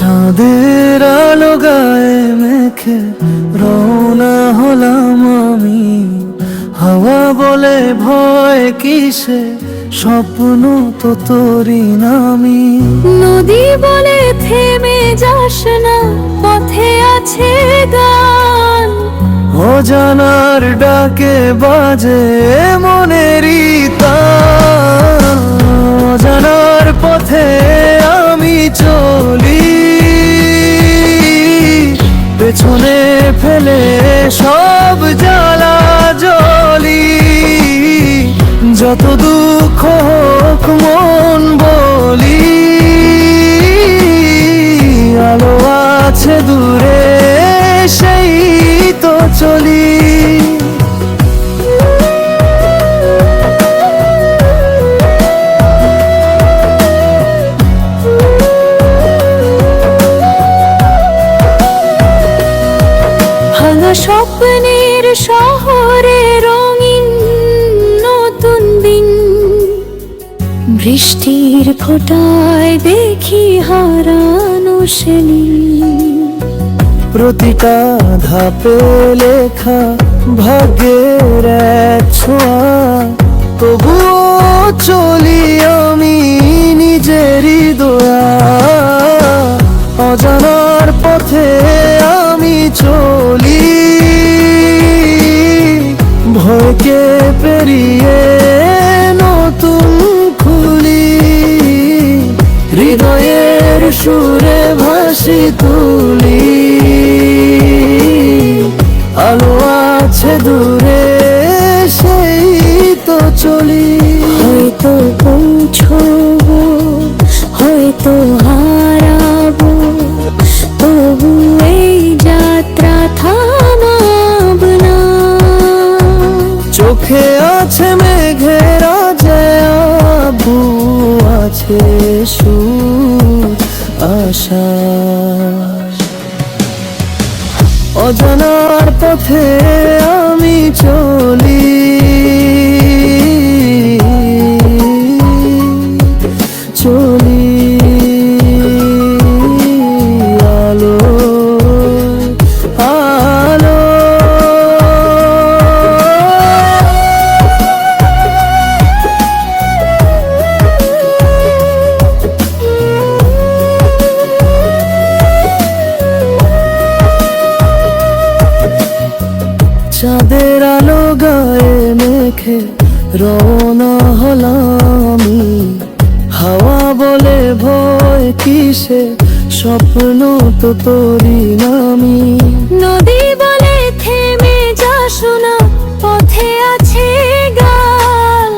চাঁদের আলো গায়ে মেখে রওনা হলাম আমি। হাওয়া বলে ভয় কিসে, স্বপ্ন তো তোরই নামি। নদী বলে থেমে যাস না, পথে আছে গান। অজানার ডাকে বাজে মনেরই তান। অজানার পথে আমি চলি, পেছনে ফেলে সব জ্বালা জলি। যত দুঃখ হোক মন বলি, আলো আছে দূরে সেই তো চলি। ভাঙা স্বপ্নের শহরে রঙিন নতুন দিন। বৃষ্টির ফোঁটায় দেখি হারানো সেদিন। প্রতিটা ধাপে লেখা ভাগ্যের এক ছোঁয়া, তবুও চলি আমি নিজেরই দোয়া। অজানার পথে আমি চলি, ভয়কে পেরিয়ে নতুন খুলি। হৃদয়ের সুরে ভাসি তুলি, আলো আছে দূরে সেই তো চলি। হয়তো পৌঁছবো, হয়তো হারাবো, তবু এই যাত্রা থামাব না। চোখে আছে মেঘের আবু, আছে সুর আশা। অজানার পথে আমি চলি, চলি আলো আলো। চাঁদের আলো গায়ে মেখে রওনা হলাম আমি। হাওয়া বলে ভয় কিসে, স্বপ্ন তো তোরই নামি। নদী বলে থেমে যাস না, পথে আছে গান।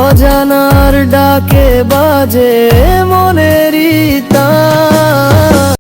অজানার ডাকে বাজে মনেরই তান।